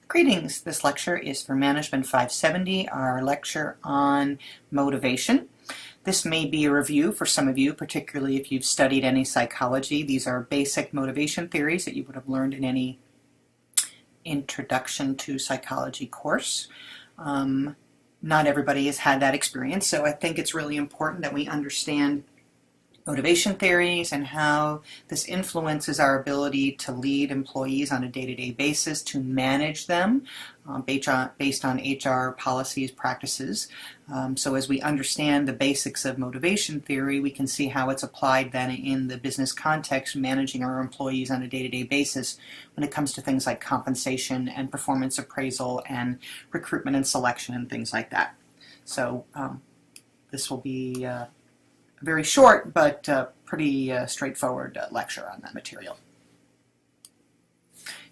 Greetings. This lecture is for Management 570, our lecture on motivation. This may be a review for some of you, particularly if you've studied any psychology. These are basic motivation theories that you would have learned in any introduction to psychology course. Not everybody has had that experience, so I think it's really important that we understand motivation theories and how this influences our ability to lead employees on a day-to-day basis, to manage them based on HR policies, practices. So as we understand the basics of motivation theory, we can see how it's applied then in the business context, managing our employees on a day-to-day basis when it comes to things like compensation and performance appraisal and recruitment and selection and things like that. So this will be very short, but pretty straightforward lecture on that material.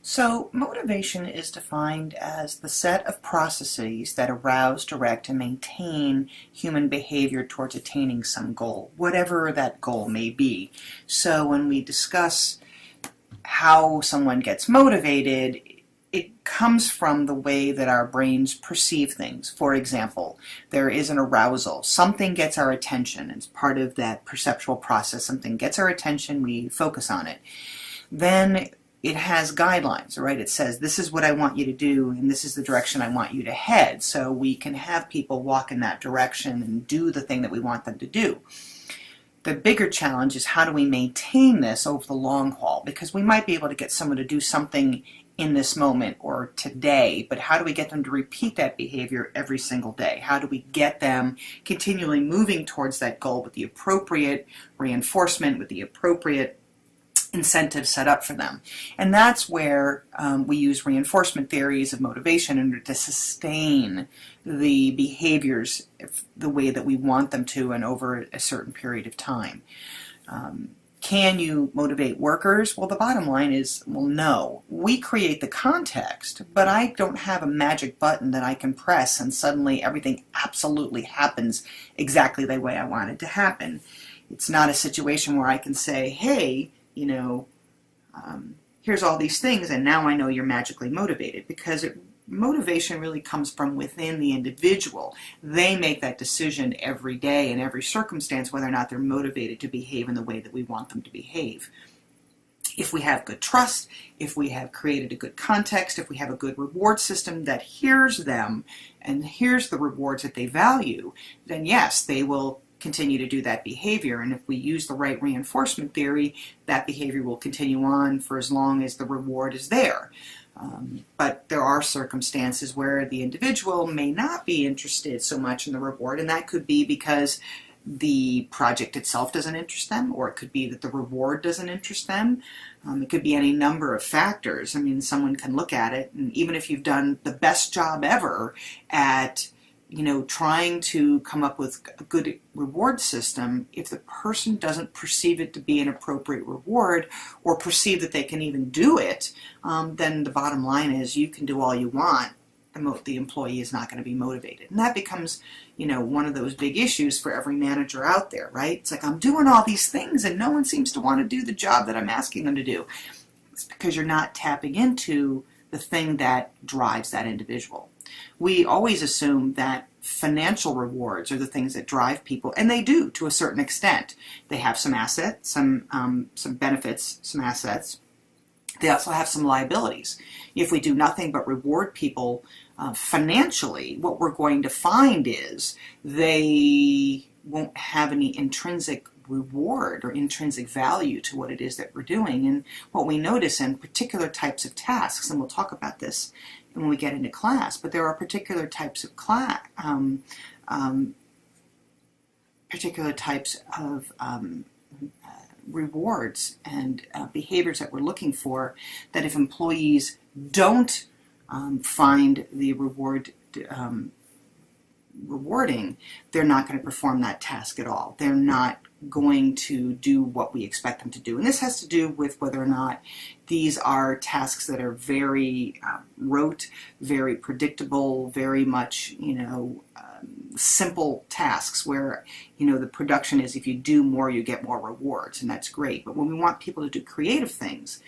So motivation is defined as the set of processes that arouse, direct, and maintain human behavior towards attaining some goal, whatever that goal may be. So when we discuss how someone gets motivated, it comes from the way that our brains perceive things. For example, there is an arousal. Something gets our attention. It's part of that perceptual process. Something gets our attention, we focus on it. Then it has guidelines, right? It says, this is what I want you to do, and this is the direction I want you to head. So we can have people walk in that direction and do the thing that we want them to do. The bigger challenge is how do we maintain this over the long haul? Because we might be able to get someone to do something in this moment or today, but how do we get them to repeat that behavior every single day? How do we get them continually moving towards that goal with the appropriate reinforcement, with the appropriate incentive set up for them? And that's where we use reinforcement theories of motivation in order to sustain the behaviors the way that we want them to and over a certain period of time. Can you motivate workers? Well, the bottom line is, well, no. We create the context, but I don't have a magic button that I can press and suddenly everything absolutely happens exactly the way I want it to happen. It's not a situation where I can say, hey, here's all these things and now I know you're magically motivated, because motivation really comes from within the individual. They make that decision every day in every circumstance whether or not they're motivated to behave in the way that we want them to behave. If we have good trust, if we have created a good context, if we have a good reward system that hears them and hears the rewards that they value, then yes, they will continue to do that behavior. And if we use the right reinforcement theory, that behavior will continue on for as long as the reward is there. But there are circumstances where the individual may not be interested so much in the reward, and that could be because the project itself doesn't interest them, or it could be that the reward doesn't interest them. It could be any number of factors. I mean, someone can look at it, and even if you've done the best job ever at trying to come up with a good reward system, if the person doesn't perceive it to be an appropriate reward or perceive that they can even do it, then the bottom line is you can do all you want. The employee is not going to be motivated. And that becomes, one of those big issues for every manager out there, right? It's like, I'm doing all these things and no one seems to want to do the job that I'm asking them to do. It's because you're not tapping into the thing that drives that individual. We always assume that financial rewards are the things that drive people, and they do to a certain extent. They have some assets, some benefits, some assets. They also have some liabilities. If we do nothing but reward people financially, what we're going to find is they won't have any intrinsic reward or intrinsic value to what it is that we're doing. And what we notice in particular types of tasks, and we'll talk about this when we get into class, but there are particular types of rewards and behaviors that we're looking for, that if employees don't find the reward rewarding, they're not going to perform that task at all. They're not going to do what we expect them to do. And this has to do with whether or not these are tasks that are very rote, very predictable, very much, simple tasks where, the production is if you do more, you get more rewards, and that's great. But when we want people to do creative things,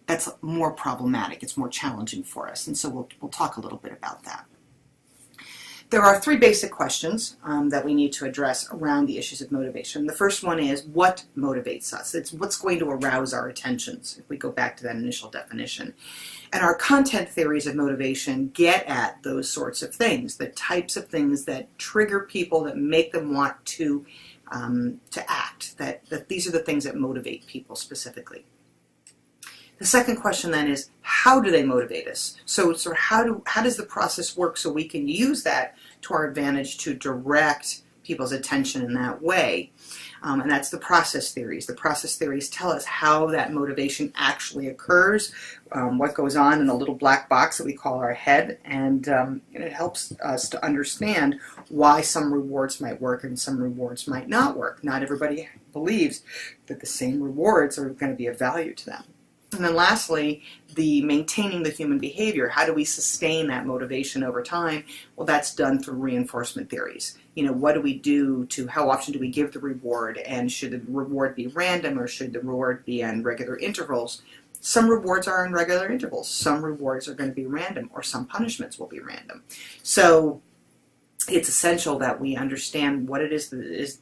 that's more problematic. It's more challenging for us. And so we'll talk a little bit about that. There are three basic questions that we need to address around the issues of motivation. The first one is, what motivates us? It's what's going to arouse our attentions, if we go back to that initial definition. And our content theories of motivation get at those sorts of things, the types of things that trigger people, that make them want to act, that these are the things that motivate people specifically. The second question then is, how do they motivate us? So sort of how does the process work so we can use that to our advantage to direct people's attention in that way? And that's the process theories. The process theories tell us how that motivation actually occurs, what goes on in the little black box that we call our head, and it helps us to understand why some rewards might work and some rewards might not work. Not everybody believes that the same rewards are going to be of value to them. And then lastly, the maintaining the human behavior. How do we sustain that motivation over time? Well, that's done through reinforcement theories. What do we do how often do we give the reward? And should the reward be random, or should the reward be on regular intervals? Some rewards are on regular intervals. Some rewards are going to be random, or some punishments will be random. So it's essential that we understand what it is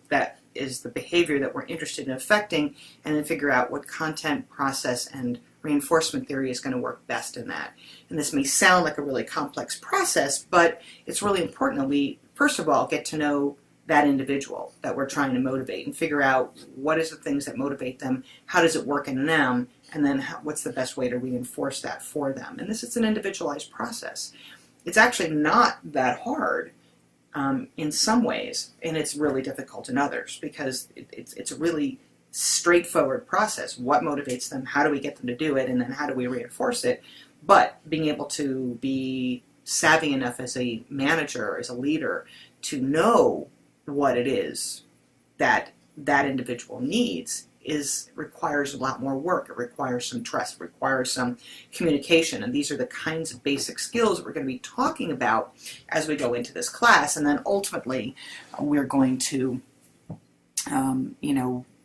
that is the behavior that we're interested in affecting, and then figure out what content, process, and reinforcement theory is going to work best in that. And this may sound like a really complex process, but it's really important that we, first of all, get to know that individual that we're trying to motivate and figure out what is the things that motivate them, how does it work in them, and then what's the best way to reinforce that for them. And this is an individualized process. It's actually not that hard in some ways, and it's really difficult in others, because it's a really straightforward process. What motivates them? How do we get them to do it? And then how do we reinforce it? But being able to be savvy enough as a manager, as a leader, to know what it is that that individual needs requires a lot more work. It requires some trust. It requires some communication. And these are the kinds of basic skills that we're going to be talking about as we go into this class. And then ultimately, we're going to,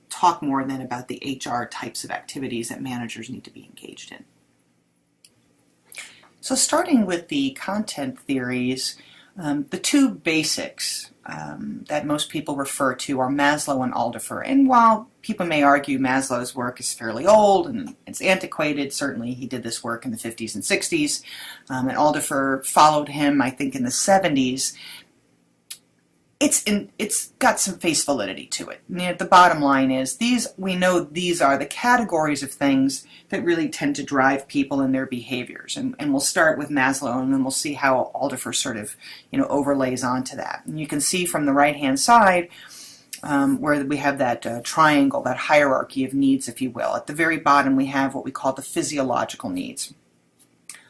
talk more then about the HR types of activities that managers need to be engaged in. So starting with the content theories, the two basics that most people refer to are Maslow and Aldifer. And while people may argue Maslow's work is fairly old and it's antiquated, certainly he did this work in the 50s and 60s, and Aldifer followed him, I think, in the 70s. It's got some face validity to it. The bottom line is we know these are the categories of things that really tend to drive people in their behaviors. And we'll start with Maslow, and then we'll see how Aldifer sort of overlays onto that. And you can see from the right-hand side where we have that triangle, that hierarchy of needs, if you will. At the very bottom we have what we call the physiological needs.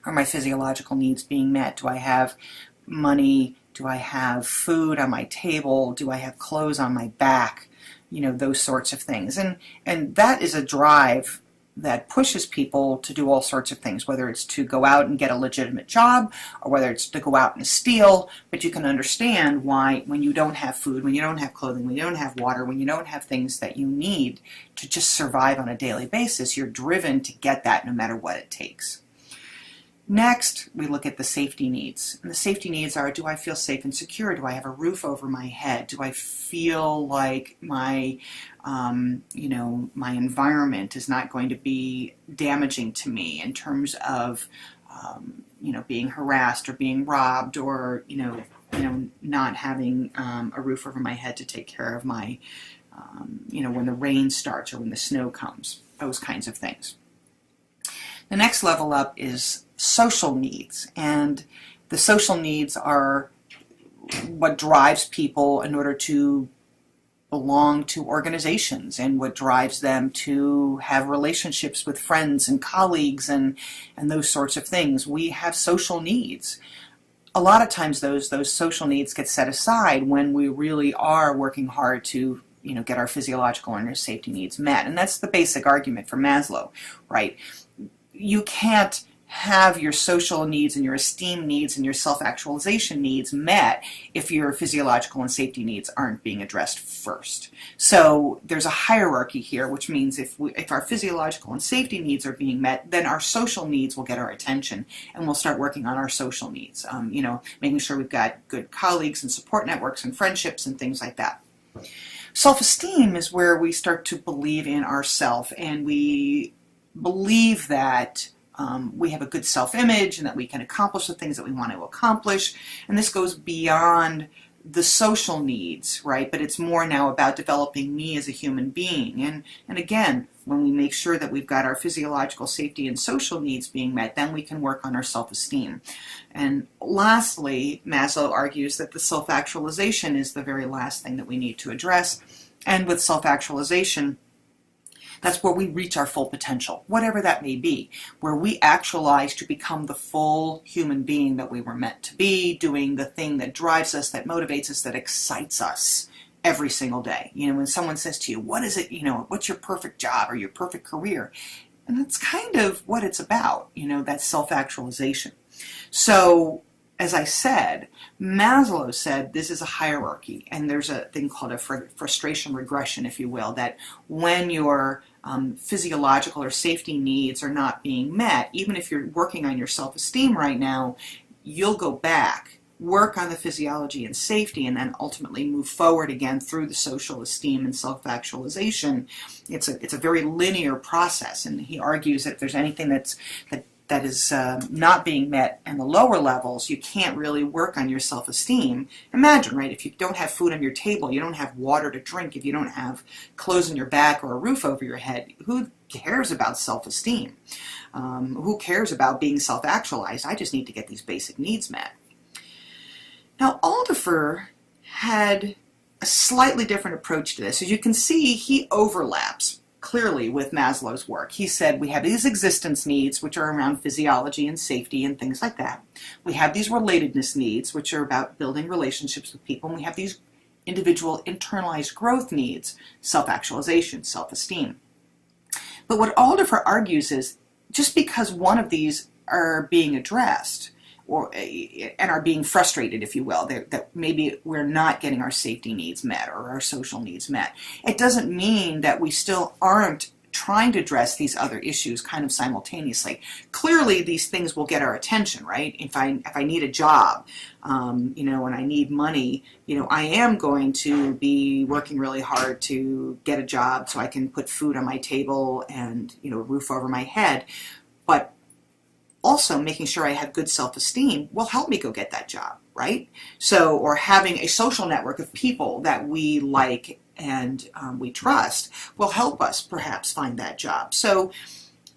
Are my physiological needs being met? Do I have money? Do I have food on my table? Do I have clothes on my back? Those sorts of things. And that is a drive that pushes people to do all sorts of things, whether it's to go out and get a legitimate job, or whether it's to go out and steal. But you can understand why, when you don't have food, when you don't have clothing, when you don't have water, when you don't have things that you need to just survive on a daily basis, you're driven to get that no matter what it takes. Next, we look at the safety needs. And the safety needs are, do I feel safe and secure? Do I have a roof over my head? Do I feel like my environment is not going to be damaging to me in terms of, being harassed or being robbed, or, not having a roof over my head to take care of my, when the rain starts or when the snow comes, those kinds of things. The next level up is social needs, and the social needs are what drives people in order to belong to organizations, and what drives them to have relationships with friends and colleagues and those sorts of things. We have social needs. A lot of times those social needs get set aside when we really are working hard to get our physiological and our safety needs met. And that's the basic argument for Maslow, right? You can't have your social needs and your esteem needs and your self-actualization needs met if your physiological and safety needs aren't being addressed first. So there's a hierarchy here, which means if our physiological and safety needs are being met, then our social needs will get our attention, and we'll start working on our social needs. Making sure we've got good colleagues and support networks and friendships and things like that. Self-esteem is where we start to believe in ourself, and we believe that we have a good self-image and that we can accomplish the things that we want to accomplish. And this goes beyond the social needs, right? But it's more now about developing me as a human being. And again, when we make sure that we've got our physiological safety and social needs being met, then we can work on our self-esteem. And lastly, Maslow argues that the self-actualization is the very last thing that we need to address. And with self-actualization, that's where we reach our full potential, whatever that may be, where we actualize to become the full human being that we were meant to be, doing the thing that drives us, that motivates us, that excites us every single day. When someone says to you, what is it, what's your perfect job or your perfect career? And that's kind of what it's about, that self-actualization. So, as I said, Maslow said this is a hierarchy, and there's a thing called a frustration regression, if you will, that when your physiological or safety needs are not being met, even if you're working on your self-esteem right now, you'll go back, work on the physiology and safety, and then ultimately move forward again through the social esteem and self-actualization. It's a very linear process, and he argues that if there's anything that is not being met in the lower levels, you can't really work on your self-esteem. Imagine, right, if you don't have food on your table, you don't have water to drink, if you don't have clothes on your back or a roof over your head, who cares about self-esteem? Who cares about being self-actualized? I just need to get these basic needs met. Now, Aldifer had a slightly different approach to this. As you can see, he overlaps clearly with Maslow's work. He said we have these existence needs, which are around physiology and safety and things like that. We have these relatedness needs, which are about building relationships with people. And we have these individual internalized growth needs, self-actualization, self-esteem. But what Aldifer argues is just because one of these are being addressed, and are being frustrated, if you will, that maybe we're not getting our safety needs met or our social needs met, it doesn't mean that we still aren't trying to address these other issues kind of simultaneously. Clearly, these things will get our attention, right? If I need a job, and I need money, I am going to be working really hard to get a job so I can put food on my table and, a roof over my head. But also making sure I have good self-esteem will help me go get that job, right? So, or having a social network of people that we like and we trust will help us perhaps find that job. So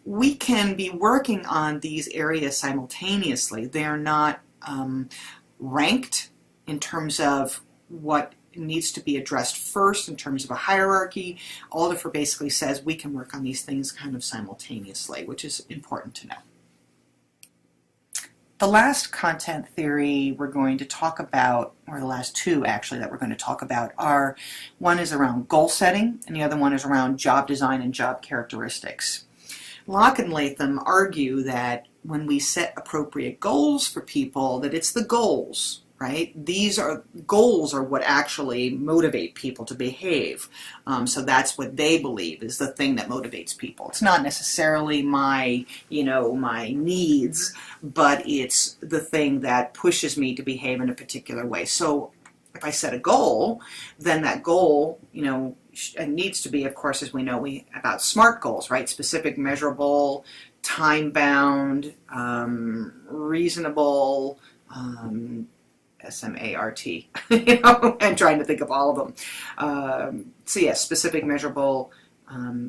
we can be working on these areas simultaneously. They're not ranked in terms of what needs to be addressed first in terms of a hierarchy. Aldifer basically says we can work on these things kind of simultaneously, which is important to know. The last content theory we're going to talk about, or the last two actually that we're going to talk about, are one is around goal setting and the other one is around job design and job characteristics. Locke and Latham argue that when we set appropriate goals for people, that it's the goals, right? Goals are what actually motivate people to behave. So that's what they believe is the thing that motivates people. It's not necessarily my needs, but it's the thing that pushes me to behave in a particular way. So if I set a goal, then that goal, needs to be, of course, as we know, about SMART goals, right? Specific, measurable, time-bound, reasonable, SMART, I'm trying to think of all of them. So yes, specific, measurable,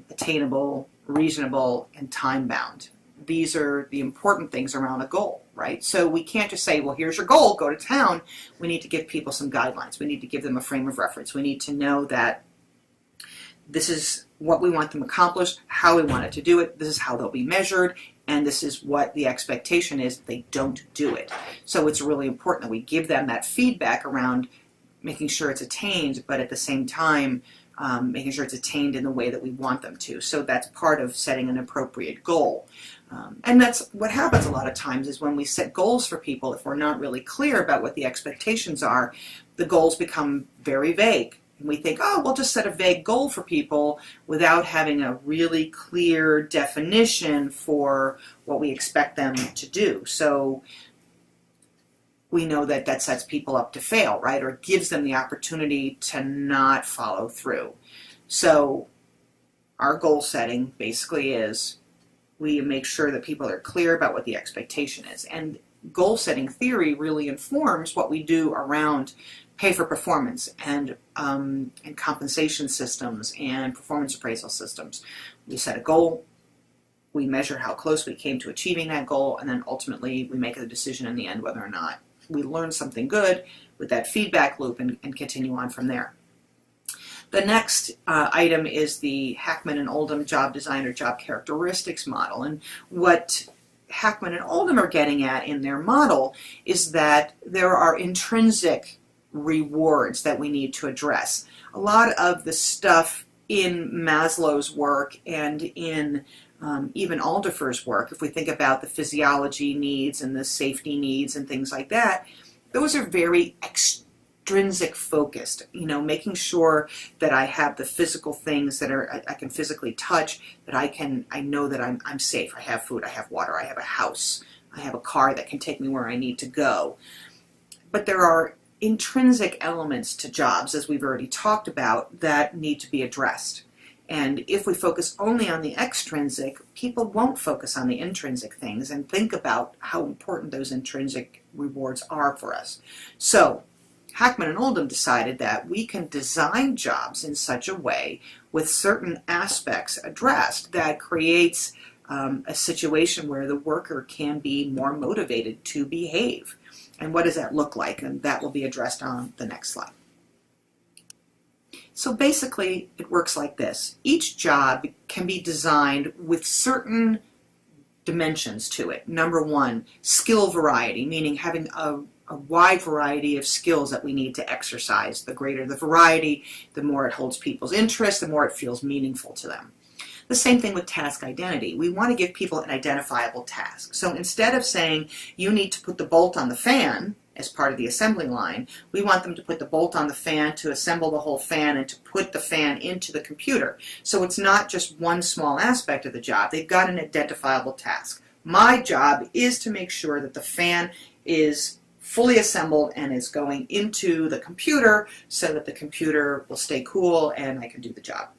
attainable, reasonable, and time-bound. These are the important things around a goal, right? So we can't just say, well, here's your goal, go to town. We need to give people some guidelines. We need to give them a frame of reference. We need to know that this is what we want them accomplished, how we want it to do it, this is how they'll be measured, and this is what the expectation is if they don't do it. So it's really important that we give them that feedback around making sure it's attained, but at the same time, making sure it's attained in the way that we want them to. So that's part of setting an appropriate goal. And that's what happens a lot of times is when we set goals for people, if we're not really clear about what the expectations are, the goals become very vague. And we think, oh, we'll just set a vague goal for people without having a really clear definition for what we expect them to do. So we know that that sets people up to fail, right? Or gives them the opportunity to not follow through. So our goal setting basically is we make sure that people are clear about what the expectation is. And goal setting theory really informs what we do around pay for performance and compensation systems and performance appraisal systems. We set a goal, we measure how close we came to achieving that goal, and then ultimately we make a decision in the end whether or not we learn something good with that feedback loop and continue on from there. The next item is the Hackman and Oldham job design or job characteristics model. And what Hackman and Oldham are getting at in their model is that there are intrinsic rewards that we need to address. A lot of the stuff in Maslow's work and in even Alderfer's work, if we think about the physiology needs and the safety needs and things like that, those are very extrinsic focused, making sure that I have the physical things that I can physically touch, that I know that I'm safe. I have food, I have water, I have a house, I have a car that can take me where I need to go. But there are intrinsic elements to jobs, as we've already talked about, that need to be addressed. And if we focus only on the extrinsic, people won't focus on the intrinsic things and think about how important those intrinsic rewards are for us. So Hackman and Oldham decided that we can design jobs in such a way with certain aspects addressed that creates a situation where the worker can be more motivated to behave. And what does that look like? And that will be addressed on the next slide. So basically, it works like this. Each job can be designed with certain dimensions to it. Number one, skill variety, meaning having a wide variety of skills that we need to exercise. The greater the variety, the more it holds people's interest, the more it feels meaningful to them. The same thing with task identity. We want to give people an identifiable task. So instead of saying, you need to put the bolt on the fan as part of the assembly line, we want them to put the bolt on the fan, to assemble the whole fan, and to put the fan into the computer. So it's not just one small aspect of the job. They've got an identifiable task. My job is to make sure that the fan is fully assembled and is going into the computer so that the computer will stay cool and I can do the job.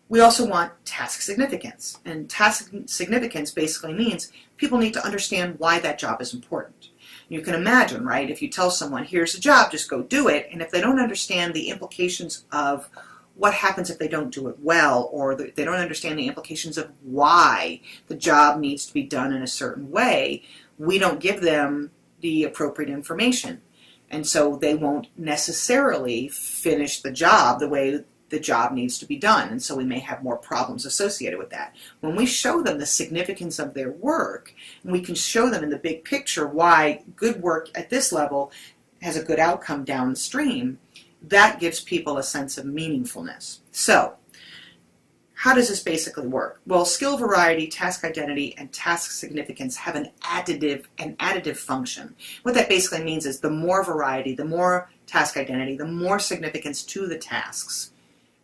We also want task significance. And task significance basically means people need to understand why that job is important. You can imagine, right, if you tell someone, here's a job, just go do it, and if they don't understand the implications of what happens if they don't do it well, or they don't understand the implications of why the job needs to be done in a certain way, we don't give them the appropriate information. And so they won't necessarily finish the job the way the job needs to be done, and so we may have more problems associated with that. When we show them the significance of their work, and we can show them in the big picture why good work at this level has a good outcome downstream, that gives people a sense of meaningfulness. So, how does this basically work? Well, skill variety, task identity, and task significance have an additive function. What that basically means is the more variety, the more task identity, the more significance to the tasks,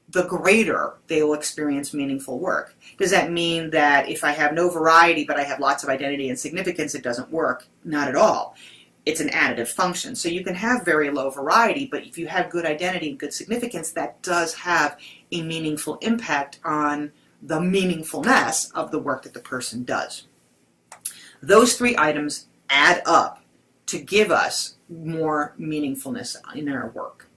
the greater they will experience meaningful work. Does that mean that if I have no variety but I have lots of identity and significance, it doesn't work? Not at all. It's an additive function. So you can have very low variety, but if you have good identity and good significance, that does have a meaningful impact on the meaningfulness of the work that the person does. Those three items add up to give us more meaningfulness in our work.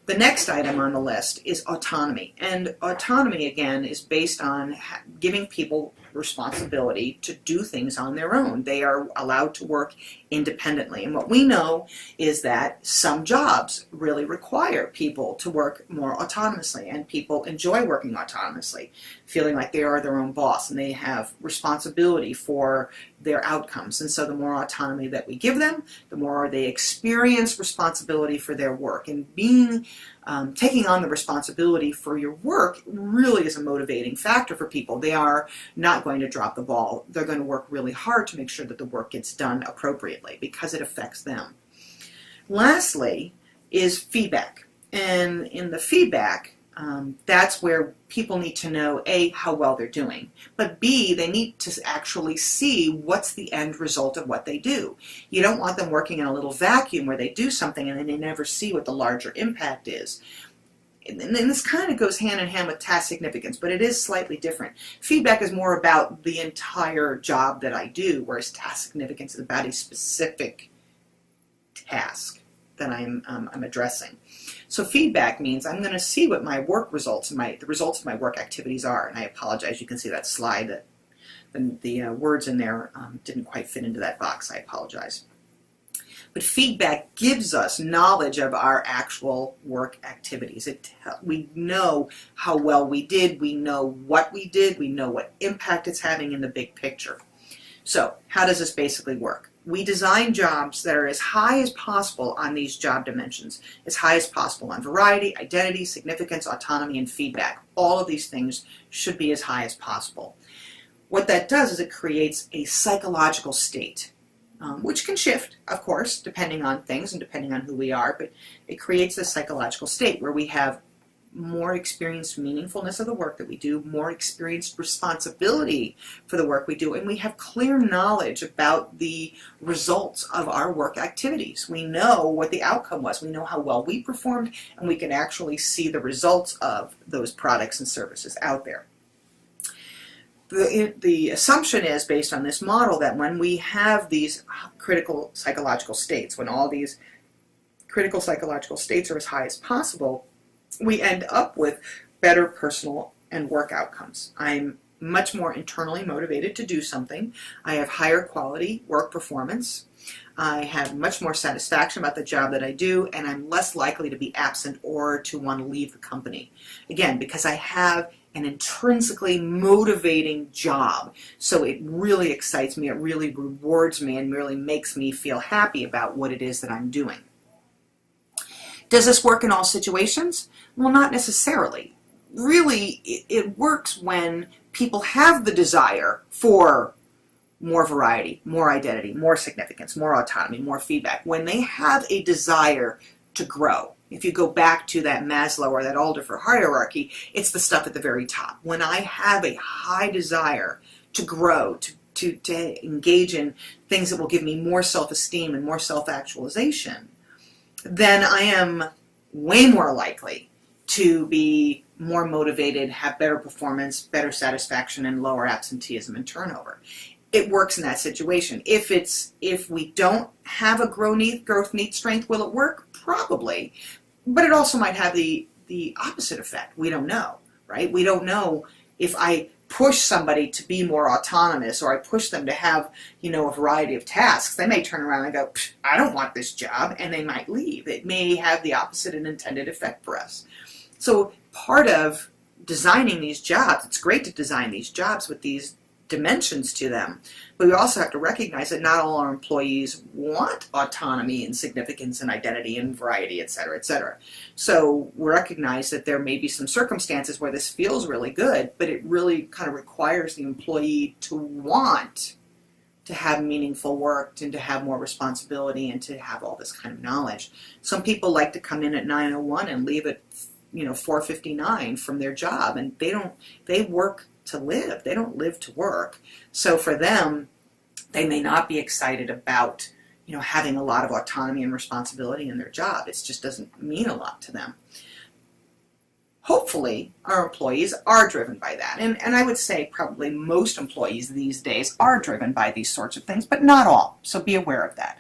The next item on the list is autonomy. And autonomy, again, is based on giving people responsibility to do things on their own. They are allowed to work independently. And what we know is that some jobs really require people to work more autonomously, and people enjoy working autonomously, feeling like they are their own boss and they have responsibility for their outcomes. And so the more autonomy that we give them, the more they experience responsibility for their work. And taking on the responsibility for your work really is a motivating factor for people. They are not not going to drop the ball. They're going to work really hard to make sure that the work gets done appropriately because it affects them. Lastly is feedback. And in the feedback, that's where people need to know, A, how well they're doing, but B, they need to actually see what's the end result of what they do. You don't want them working in a little vacuum where they do something and then they never see what the larger impact is. And this kind of goes hand in hand with task significance, but it is slightly different. Feedback is more about the entire job that I do, whereas task significance is about a specific task that I'm addressing. So feedback means I'm going to see what my work results and the results of my work activities are. And I apologize, you can see that slide, that the words in there didn't quite fit into that box. I apologize. But feedback gives us knowledge of our actual work activities. We know how well we did, we know what we did, we know what impact it's having in the big picture. So how does this basically work? We design jobs that are as high as possible on these job dimensions, as high as possible on variety, identity, significance, autonomy, and feedback. All of these things should be as high as possible. What that does is it creates a psychological state, which can shift, of course, depending on things and depending on who we are, but it creates a psychological state where we have more experienced meaningfulness of the work that we do, more experienced responsibility for the work we do, and we have clear knowledge about the results of our work activities. We know what the outcome was. We know how well we performed, and we can actually see the results of those products and services out there. The assumption is, based on this model, that when we have these critical psychological states, when all these critical psychological states are as high as possible, we end up with better personal and work outcomes. I'm much more internally motivated to do something. I have higher quality work performance. I have much more satisfaction about the job that I do, and I'm less likely to be absent or to want to leave the company. Again, because I have an intrinsically motivating job. So it really excites me, it really rewards me, and really makes me feel happy about what it is that I'm doing. Does this work in all situations? Well, not necessarily. Really, it works when people have the desire for more variety, more identity, more significance, more autonomy, more feedback. When they have a desire to grow. If you go back to that Maslow or that Alder hierarchy, it's the stuff at the very top. When I have a high desire to grow, to engage in things that will give me more self-esteem and more self-actualization, then I am way more likely to be more motivated, have better performance, better satisfaction, and lower absenteeism and turnover. It works in that situation. If we don't have a growth need strength, will it work? Probably. But it also might have the opposite effect. We don't know, right? We don't know if I push somebody to be more autonomous, or I push them to have, a variety of tasks, they may turn around and go, I don't want this job, and they might leave. It may have the opposite and intended effect for us. So part of designing these jobs, it's great to design these jobs with these dimensions to them, but we also have to recognize that not all our employees want autonomy and significance and identity and variety, et cetera, et cetera. So we recognize that there may be some circumstances where this feels really good, but it really kind of requires the employee to want to have meaningful work and to have more responsibility and to have all this kind of knowledge. Some people like to come in at 9:01 and leave at 4:59 from their job, and they work to live. They don't live to work. So for them, they may not be excited about, having a lot of autonomy and responsibility in their job. It just doesn't mean a lot to them. Hopefully, our employees are driven by that. And I would say probably most employees these days are driven by these sorts of things, but not all. So be aware of that.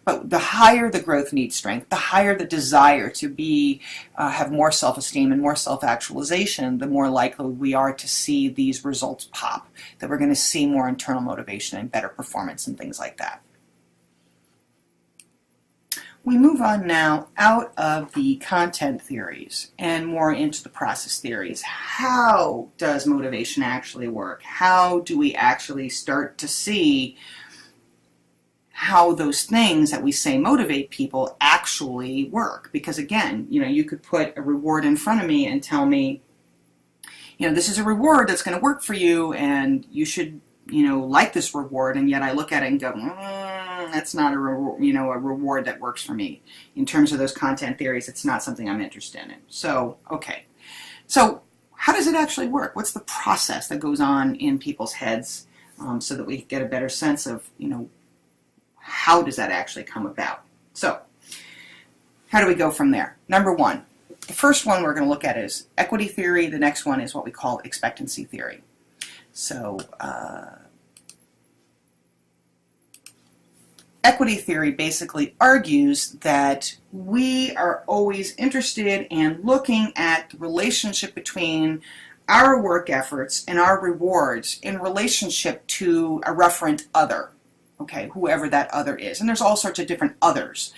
But the higher the growth need strength, the higher the desire to have more self-esteem and more self-actualization, the more likely we are to see these results pop, that we're going to see more internal motivation and better performance and things like that. We move on now out of the content theories and more into the process theories. How does motivation actually work? How do we actually start to see how those things that we say motivate people actually work? Because again, you could put a reward in front of me and tell me, this is a reward that's going to work for you, and you should, like this reward, and yet I look at it and go, that's not a reward that works for me. In terms of those content theories, it's not something I'm interested in. So, okay. So, how does it actually work? What's the process that goes on in people's heads so that we get a better sense of, how does that actually come about? So, how do we go from there? Number one, the first one we're going to look at is equity theory. The next one is what we call expectancy theory. So, equity theory basically argues that we are always interested in looking at the relationship between our work efforts and our rewards in relationship to a referent other, okay, whoever that other is. And there's all sorts of different others.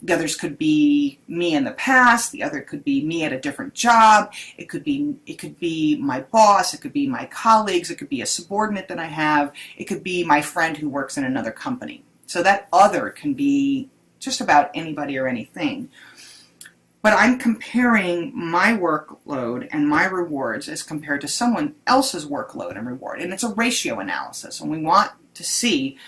The others could be me in the past. The other could be me at a different job. It could be my boss. It could be my colleagues. It could be a subordinate that I have. It could be my friend who works in another company. So that other can be just about anybody or anything. But I'm comparing my workload and my rewards as compared to someone else's workload and reward. And it's a ratio analysis. And we want to see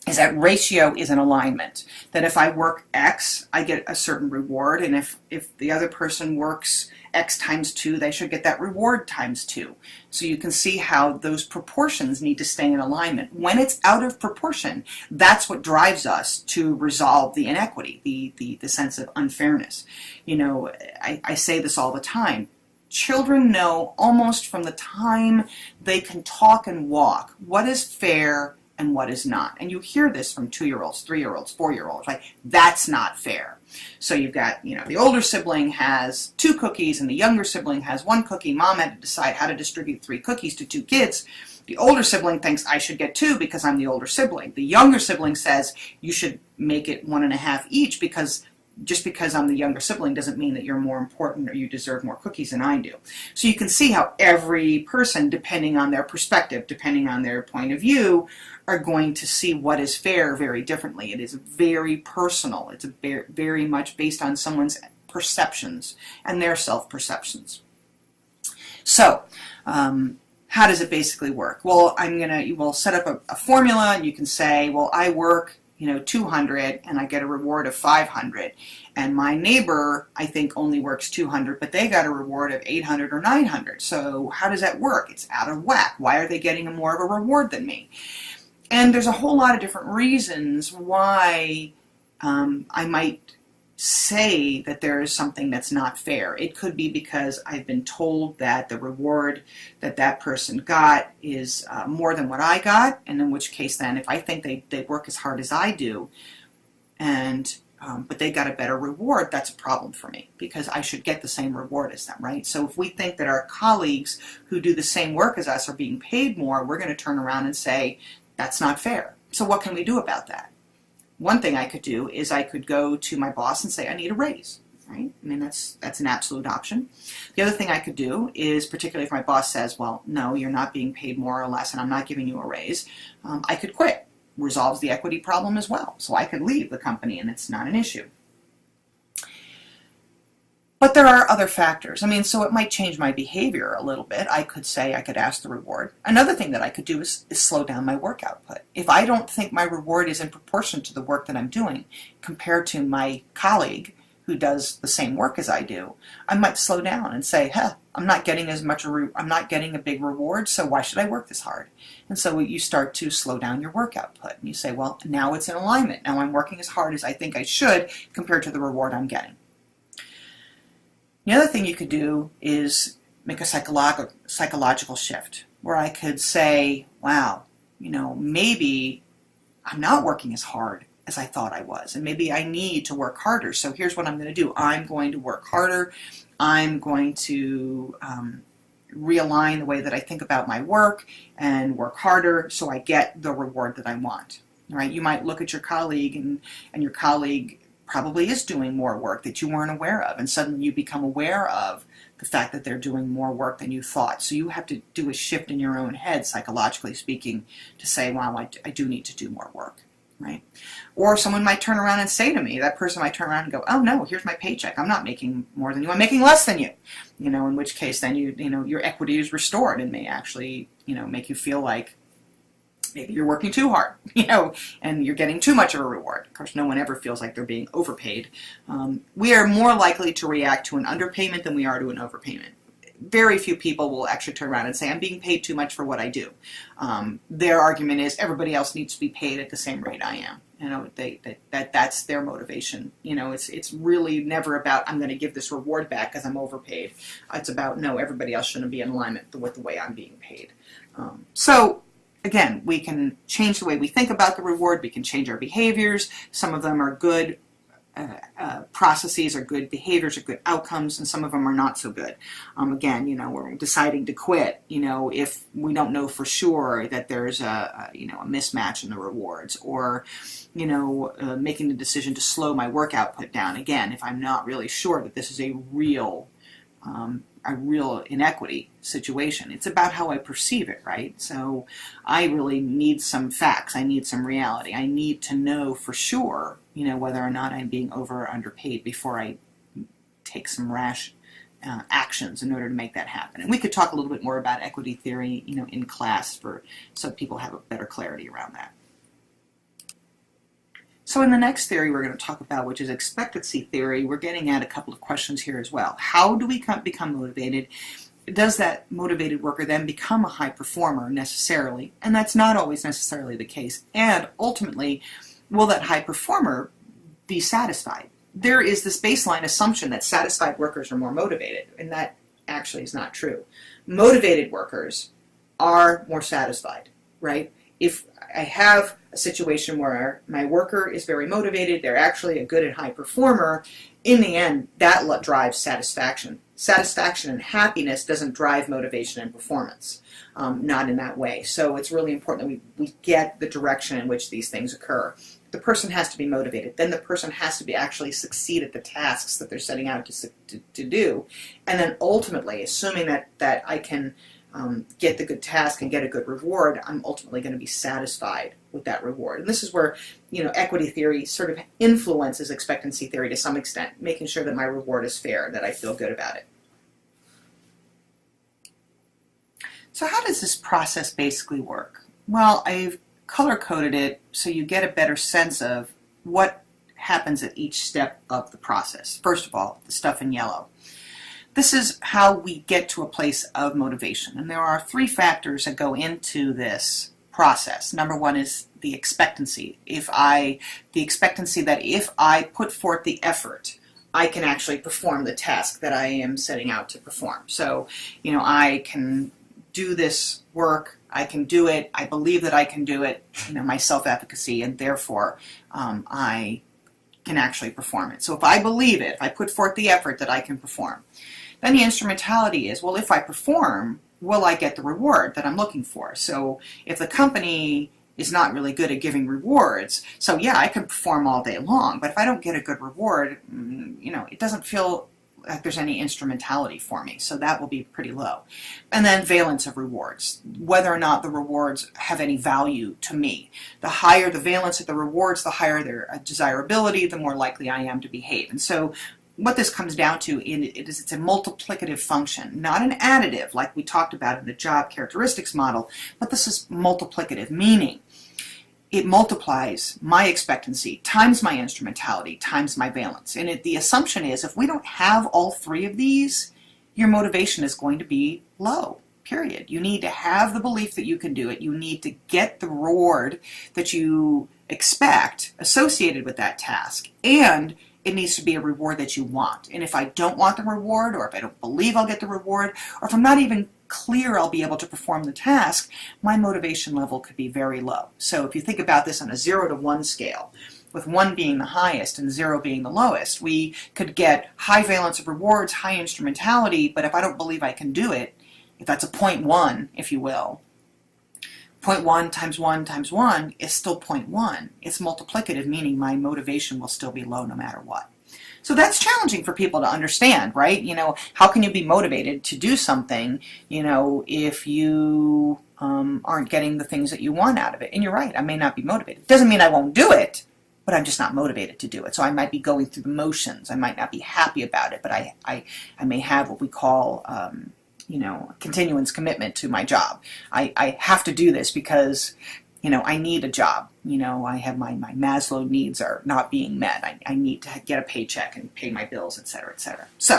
is that ratio is an alignment. That if I work X, I get a certain reward. And if the other person works X times 2, they should get that reward times 2. So you can see how those proportions need to stay in alignment. When it's out of proportion, that's what drives us to resolve the inequity, the sense of unfairness. I say this all the time. Children know almost from the time they can talk and walk what is fair and what is not. And you hear this from 2-year-olds, 3-year-olds, 4-year-olds, like, that's not fair. So you've got, the older sibling has 2 cookies and the younger sibling has 1 cookie. Mom had to decide how to distribute 3 cookies to 2 kids. The older sibling thinks I should get 2 because I'm the older sibling. The younger sibling says you should make it 1.5 each because just because I'm the younger sibling doesn't mean that you're more important or you deserve more cookies than I do. So you can see how every person, depending on their perspective, depending on their point of view, are going to see what is fair very differently. It is very personal. It's very much based on someone's perceptions and their self-perceptions. So, how does it basically work? Well, we'll set up a formula, and you can say, well, I work 200 and I get a reward of 500, and my neighbor I think only works 200 but they got a reward of 800 or 900. So how does that work? It's out of whack. Why are they getting more of a reward than me? And there's a whole lot of different reasons why I might say that there is something that's not fair. It could be because I've been told that the reward that person got is more than what I got, and in which case then if I think they work as hard as I do, and but they got a better reward, that's a problem for me because I should get the same reward as them, right? So if we think that our colleagues who do the same work as us are being paid more, we're going to turn around and say, that's not fair. So what can we do about that? One thing I could do is I could go to my boss and say, I need a raise, right? I mean, that's an absolute option. The other thing I could do is, particularly if my boss says, well, no, you're not being paid more or less and I'm not giving you a raise, I could quit. Resolves the equity problem as well. So I could leave the company and it's not an issue. But there are other factors. I mean, so it might change my behavior a little bit. I could say, I could ask the reward. Another thing that I could do is slow down my work output. If I don't think my reward is in proportion to the work that I'm doing compared to my colleague who does the same work as I do, I might slow down and say, I'm not getting I'm not getting a big reward, so why should I work this hard? And so you start to slow down your work output. And you say, well, now it's in alignment. Now I'm working as hard as I think I should compared to the reward I'm getting. The other thing you could do is make a psychological shift where I could say, wow, maybe I'm not working as hard as I thought I was, and maybe I need to work harder. So here's what I'm going to do. I'm going to work harder. I'm going to realign the way that I think about my work and work harder so I get the reward that I want. Right? You might look at your colleague and your colleague probably is doing more work that you weren't aware of, and suddenly you become aware of the fact that they're doing more work than you thought. So you have to do a shift in your own head, psychologically speaking, to say, wow, I do need to do more work. right? Or someone might turn around and say to me, that person might turn around and go, oh no, here's my paycheck. I'm not making more than you. I'm making less than you. In which case then your equity is restored and may actually, make you feel like maybe you're working too hard, and you're getting too much of a reward. Of course, no one ever feels like they're being overpaid. We are more likely to react to an underpayment than we are to an overpayment. Very few people will actually turn around and say, I'm being paid too much for what I do. Their argument is everybody else needs to be paid at the same rate I am. That's their motivation. It's really never about, I'm going to give this reward back because I'm overpaid. It's about, no, everybody else shouldn't be in alignment with the way I'm being paid. So again, we can change the way we think about the reward. We can change our behaviors. Some of them are good processes or good behaviors or good outcomes, and some of them are not so good. Again, we're deciding to quit, if we don't know for sure that there's a mismatch in the rewards, or, making the decision to slow my work output down. Again, if I'm not really sure that this is a real inequity situation. It's about how I perceive it, right? So I really need some facts. I need some reality. I need to know for sure, whether or not I'm being over or underpaid before I take some rash actions in order to make that happen. And we could talk a little bit more about equity theory, in class so people have a better clarity around that. So in the next theory we're going to talk about, which is expectancy theory, we're getting at a couple of questions here as well. How do we become motivated? Does that motivated worker then become a high performer necessarily? And that's not always necessarily the case. And ultimately, will that high performer be satisfied? There is this baseline assumption that satisfied workers are more motivated, and that actually is not true. Motivated workers are more satisfied, right? If I have a situation where my worker is very motivated, they're actually a good and high performer, in the end, that drives satisfaction. Satisfaction and happiness doesn't drive motivation and performance, not in that way. So it's really important that we get the direction in which these things occur. The person has to be motivated. Then the person has to be actually succeed at the tasks that they're setting out to do. And then ultimately, assuming that I can get the good task and get a good reward, I'm ultimately going to be satisfied with that reward. And this is where, equity theory sort of influences expectancy theory to some extent, making sure that my reward is fair, that I feel good about it. So how does this process basically work? Well, I've color-coded it so you get a better sense of what happens at each step of the process. First of all, the stuff in yellow. This is how we get to a place of motivation. And there are three factors that go into this process. Number one is the expectancy. The expectancy that if I put forth the effort, I can actually perform the task that I am setting out to perform. So, I can do this work, I can do it, I believe that I can do it, my self-efficacy, and therefore I can actually perform it. So if I believe it, if I put forth the effort that I can perform, then the instrumentality is, well, if I perform, will I get the reward that I'm looking for? So if the company is not really good at giving rewards, so yeah, I can perform all day long, but if I don't get a good reward, it doesn't feel like there's any instrumentality for me, so that will be pretty low. And then valence of rewards, whether or not the rewards have any value to me. The higher the valence of the rewards, the higher their desirability, the more likely I am to behave. And so what this comes down to is it's a multiplicative function, not an additive like we talked about in the job characteristics model, but this is multiplicative, meaning it multiplies my expectancy times my instrumentality times my valence. And the assumption is if we don't have all three of these, your motivation is going to be low, period. You need to have the belief that you can do it. You need to get the reward that you expect associated with that task. And it needs to be a reward that you want. And if I don't want the reward, or if I don't believe I'll get the reward, or if I'm not even clear I'll be able to perform the task, my motivation level could be very low. So if you think about this on a 0 to 1 scale, with 1 being the highest and 0 being the lowest, we could get high valence of rewards, high instrumentality, but if I don't believe I can do it, if that's a 0.1, if you will, 0.1 times 1 times 1 is still 0.1. It's multiplicative, meaning my motivation will still be low no matter what. So that's challenging for people to understand, right? How can you be motivated to do something, if you aren't getting the things that you want out of it. And you're right, I may not be motivated. Doesn't mean I won't do it, but I'm just not motivated to do it. So I might be going through the motions. I might not be happy about it, but I may have what we call, continuance commitment to my job. I have to do this because, I need a job. I have my Maslow needs are not being met. I need to get a paycheck and pay my bills, etc., etc. So,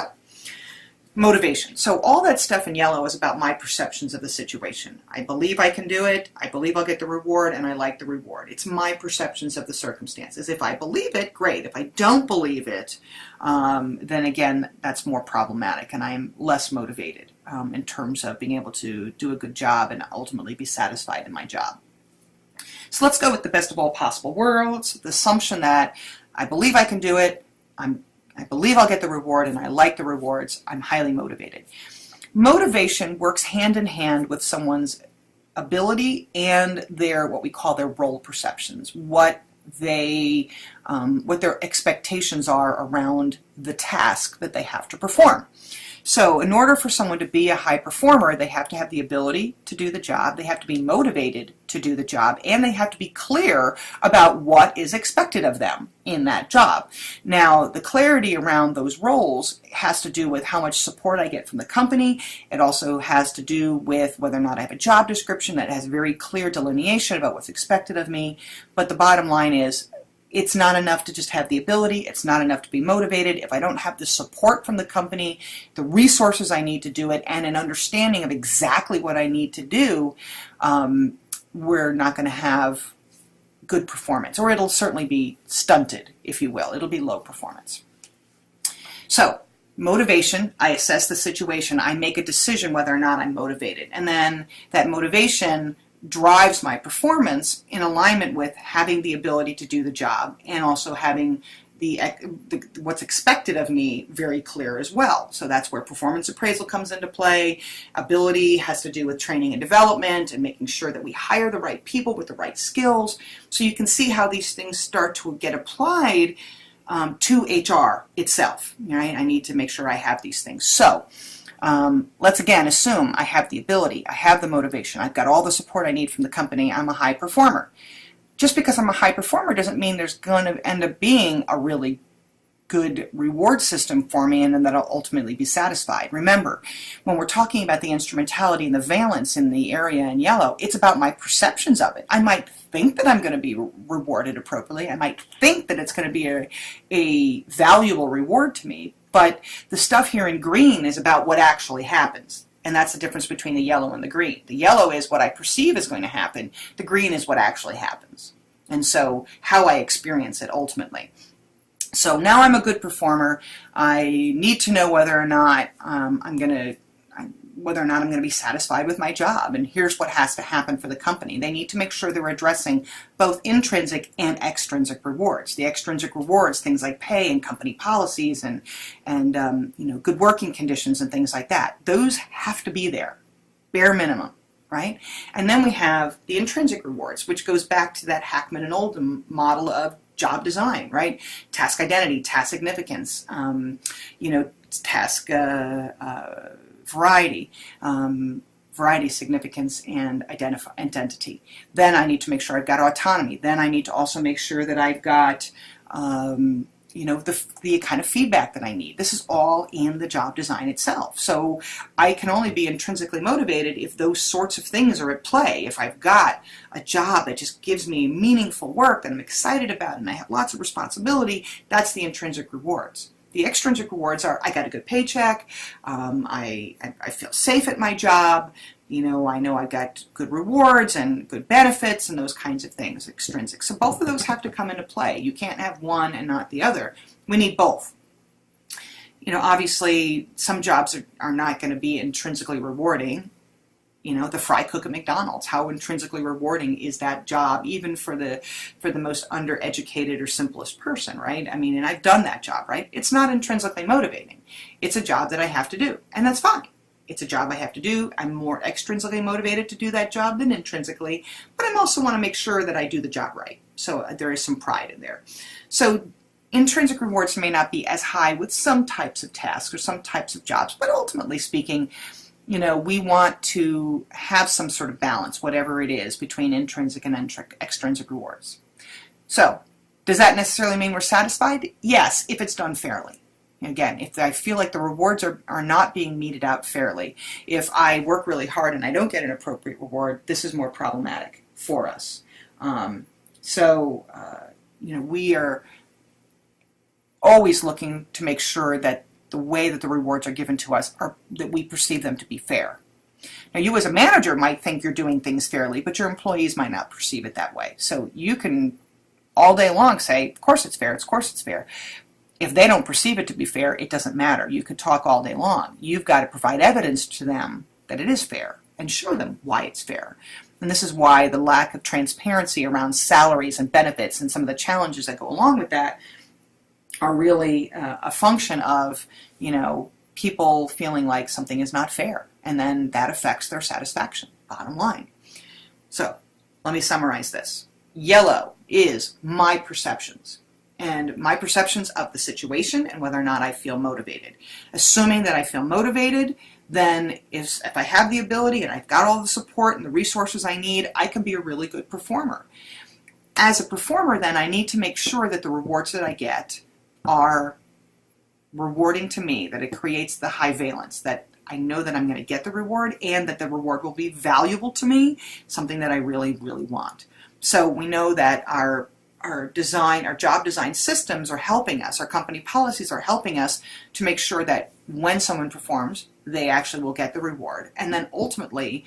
motivation. So all that stuff in yellow is about my perceptions of the situation. I believe I can do it. I believe I'll get the reward, and I like the reward. It's my perceptions of the circumstances. If I believe it, great. If I don't believe it, then again, that's more problematic, and I am less motivated in terms of being able to do a good job and ultimately be satisfied in my job. So let's go with the best of all possible worlds, the assumption that I believe I can do it, I believe I'll get the reward, and I like the rewards. I'm highly motivated. Motivation works hand in hand with someone's ability and what we call their role perceptions, what their expectations are around the task that they have to perform. So in order for someone to be a high performer, they have to have the ability to do the job, they have to be motivated to do the job, and they have to be clear about what is expected of them in that job. Now, the clarity around those roles has to do with how much support I get from the company. It also has to do with whether or not I have a job description that has very clear delineation about what's expected of me. But the bottom line is, it's not enough to just have the ability. It's not enough to be motivated. If I don't have the support from the company, the resources I need to do it, and an understanding of exactly what I need to do, we're not going to have good performance, or it'll certainly be stunted, if you will. It'll be low performance. So, motivation, I assess the situation. I make a decision whether or not I'm motivated. And then that motivation drives my performance in alignment with having the ability to do the job and also having what's expected of me very clear as well. So that's where performance appraisal comes into play. Ability has to do with training and development and making sure that we hire the right people with the right skills. So you can see how these things start to get applied to HR itself. Right? I need to make sure I have these things. So let's again assume I have the ability, I have the motivation, I've got all the support I need from the company, I'm a high performer. Just because I'm a high performer doesn't mean there's going to end up being a really good reward system for me and then that I'll ultimately be satisfied. Remember, when we're talking about the instrumentality and the valence in the area in yellow, it's about my perceptions of it. I might think that I'm going to be rewarded appropriately. I might think that it's going to be a valuable reward to me. But the stuff here in green is about what actually happens. And that's the difference between the yellow and the green. The yellow is what I perceive is going to happen. The green is what actually happens. And so how I experience it ultimately. So now I'm a good performer. I need to know whether or not I'm going to be satisfied with my job. And here's what has to happen for the company. They need to make sure they're addressing both intrinsic and extrinsic rewards. The extrinsic rewards, things like pay and company policies and good working conditions and things like that. Those have to be there, bare minimum, right? And then we have the intrinsic rewards, which goes back to that Hackman and Oldham model of job design, right? Task identity, task significance, task variety, significance, and identity. Then I need to make sure I've got autonomy. Then I need to also make sure that I've got, the kind of feedback that I need. This is all in the job design itself. So I can only be intrinsically motivated if those sorts of things are at play. If I've got a job that just gives me meaningful work that I'm excited about and I have lots of responsibility, that's the intrinsic rewards. The extrinsic rewards are, I got a good paycheck, I feel safe at my job, I know I got good rewards and good benefits and those kinds of things, extrinsic. So both of those have to come into play. You can't have one and not the other. We need both. Obviously some jobs are not going to be intrinsically rewarding. The fry cook at McDonald's, how intrinsically rewarding is that job, even for the most undereducated or simplest person, right? I mean, and I've done that job, right? It's not intrinsically motivating. It's a job that I have to do, and that's fine. It's a job I have to do. I'm more extrinsically motivated to do that job than intrinsically, but I also want to make sure that I do the job right. So there is some pride in there. So intrinsic rewards may not be as high with some types of tasks or some types of jobs, but ultimately speaking, we want to have some sort of balance, whatever it is, between intrinsic and extrinsic rewards. So, does that necessarily mean we're satisfied? Yes, if it's done fairly. Again, if I feel like the rewards are not being meted out fairly, if I work really hard and I don't get an appropriate reward, this is more problematic for us. We are always looking to make sure that the way that the rewards are given to us are that we perceive them to be fair. Now, you as a manager might think you're doing things fairly, but your employees might not perceive it that way. So you can all day long say, of course it's fair, of course it's fair. If they don't perceive it to be fair, it doesn't matter. You could talk all day long. You've got to provide evidence to them that it is fair and show them why it's fair. And this is why the lack of transparency around salaries and benefits and some of the challenges that go along with that are really a function of, people feeling like something is not fair. And then that affects their satisfaction, bottom line. So let me summarize this. Yellow is my perceptions. And my perceptions of the situation and whether or not I feel motivated. Assuming that I feel motivated, then if I have the ability and I've got all the support and the resources I need, I can be a really good performer. As a performer, then, I need to make sure that the rewards that I get are rewarding to me, that it creates the high valence, that I know that I'm going to get the reward and that the reward will be valuable to me, something that I really, really want. So we know that our job design systems are helping us, our company policies are helping us to make sure that when someone performs, they actually will get the reward. And then ultimately,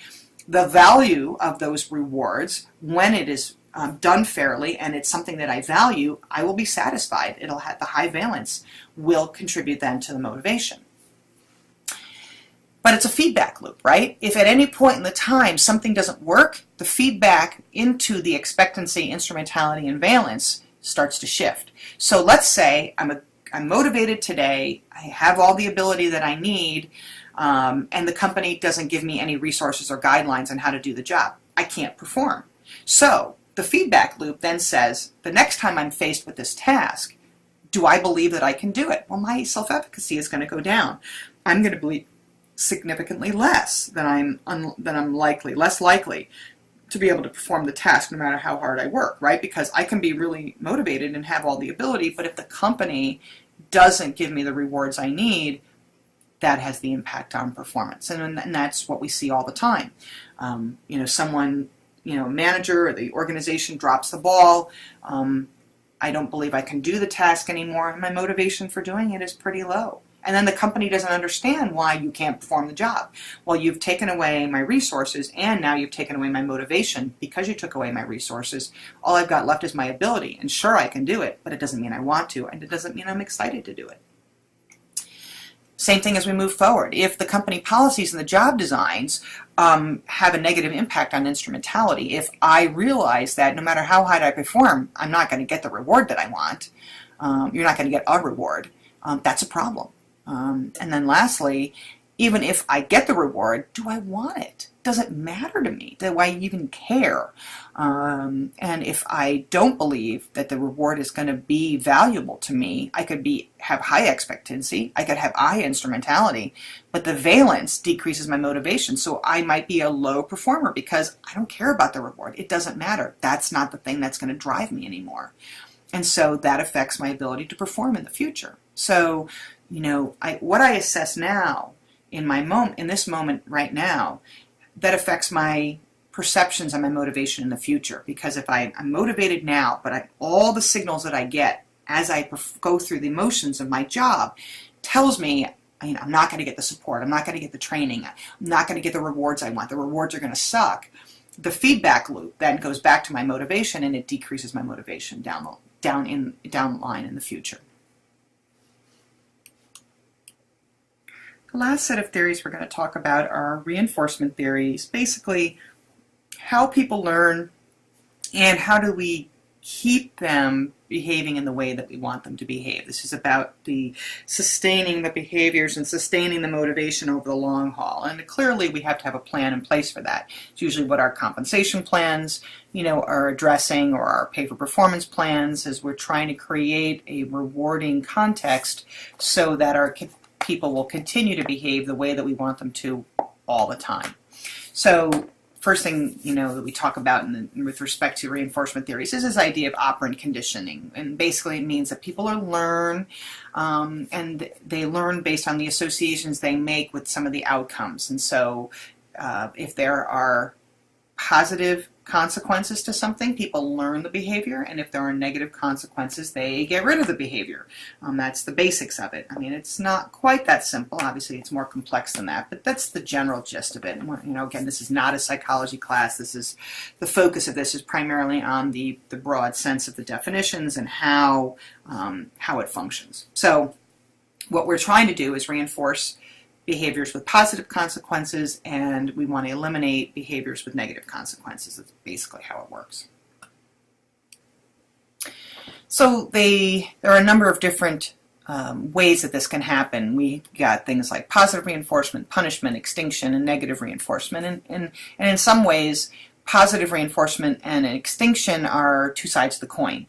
the value of those rewards, when it is done fairly and it's something that I value, I will be satisfied. It'll have the high valence will contribute then to the motivation. But it's a feedback loop, right? If at any point in the time something doesn't work, the feedback into the expectancy, instrumentality, and valence starts to shift. So let's say I'm motivated today, I have all the ability that I need, and the company doesn't give me any resources or guidelines on how to do the job. I can't perform. So the feedback loop then says, the next time I'm faced with this task, do I believe that I can do it? Well, my self-efficacy is going to go down. I'm going to believe significantly less than I'm less likely to be able to perform the task no matter how hard I work, right? Because I can be really motivated and have all the ability, but if the company doesn't give me the rewards I need, that has the impact on performance. And that's what we see all the time. Someone, a manager or the organization drops the ball. I don't believe I can do the task anymore, and my motivation for doing it is pretty low. And then the company doesn't understand why you can't perform the job. Well, you've taken away my resources, and now you've taken away my motivation. Because you took away my resources, all I've got left is my ability. And sure, I can do it, but it doesn't mean I want to, and it doesn't mean I'm excited to do it. Same thing as we move forward. If the company policies and the job designs have a negative impact on instrumentality, if I realize that no matter how hard I perform, I'm not going to get the reward that I want, you're not going to get a reward, that's a problem. And then lastly, even if I get the reward, do I want it? Does it matter to me? Do I even care? And if I don't believe that the reward is going to be valuable to me, I could have high expectancy, I could have high instrumentality, but the valence decreases my motivation. So I might be a low performer because I don't care about the reward. It doesn't matter. That's not the thing that's going to drive me anymore. And so that affects my ability to perform in the future. So, what I assess now in this moment right now, that affects my perceptions and my motivation in the future. Because if I'm motivated now, but all the signals that I get as I go through the motions of my job tells me, I'm not going to get the support, I'm not going to get the training, I'm not going to get the rewards I want, the rewards are going to suck. The feedback loop then goes back to my motivation, and it decreases my motivation down the line in the future. The last set of theories we're going to talk about are reinforcement theories, basically how people learn and how do we keep them behaving in the way that we want them to behave. This is about the sustaining the behaviors and sustaining the motivation over the long haul. And clearly we have to have a plan in place for that. It's usually what our compensation plans, are addressing, or our pay for performance plans, as we're trying to create a rewarding context so that our people will continue to behave the way that we want them to all the time. So first thing, that we talk about with respect to reinforcement theories is this idea of operant conditioning. And basically it means that people learn, and they learn based on the associations they make with some of the outcomes. And so if there are positive consequences to something, people learn the behavior, and if there are negative consequences, they get rid of the behavior. That's the basics of it. I mean, it's not quite that simple. Obviously, it's more complex than that, but that's the general gist of it. And, again, this is not a psychology class. This is the focus of this is primarily on the broad sense of the definitions and how it functions. So what we're trying to do is reinforce behaviors with positive consequences, and we want to eliminate behaviors with negative consequences. That's basically how it works. So there are a number of different ways that this can happen. We got things like positive reinforcement, punishment, extinction, and negative reinforcement. And in some ways, positive reinforcement and extinction are two sides of the coin.